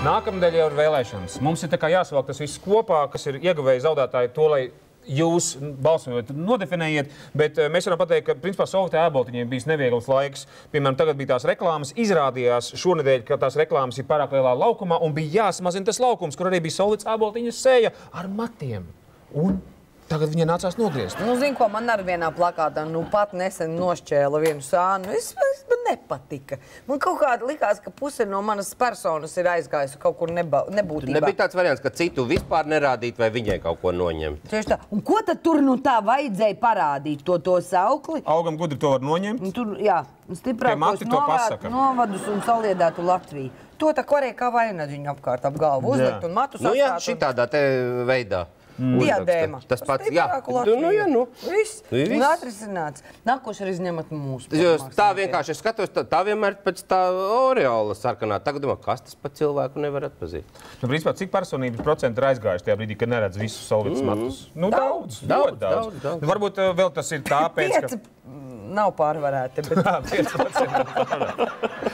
Nākamnedēļ jau ir vēlēšanas. Mums ir tā kā jāsavalk tas viss kopā, kas ir ieguvēji zaudētāji to, lai jūs balsojot nodefinējiet, bet mēs varam pateikt, ka principā Solvitē ēboltiņiem bijis neviegls laiks. Piemēram, tagad bija tās reklāmas, izrādījās šonedēļ, ka tās reklāmas ir pārāk lielā laukumā un bija jāsamazina tas laukums, kur arī bija Solvits ēboltiņas seja ar matiem. Un tagad viņa nācās nogriezt. Nu, zinu, ko man ar vienā plakātā, pat nesen nošķēla vienu sānu. Man nepatika. Man kaut kāda likās, ka puse no manas personas ir aizgājusi kaut kur nebūtībā. Nebija tāds variants, ka citu vispār nerādīt vai viņai kaut ko noņemt. Tieši tā. Un ko tad tur tā vajadzēja parādīt? To saukli? Augam gudri to var noņemt. Tur, jā, stiprākos novadus un saliedētu Latviju. To tā Koreja kā vainadiņu apkārt ap galvu uzlikt un matu sastāt. Nu jā, šitādā te veidā. Diadēma. Tas pats, jā. Nu. Viss. Un atrisināts. Nākošais ņemat mūsu. Tā vienkārši es skatos, tā vienmēr pēc tā oreola sarkanā. Tagad domā, kas tas pa cilvēku nevar atpazīt. Nu, principā, cik personības procenti ir aizgājuši tajā brīdī, kad neredz visus Solvitas matus? Nu, daudz. Nu, varbūt vēl tas ir tāpēc, ka... 5 nav pārvarēti, bet... 5% nav pārvarēti.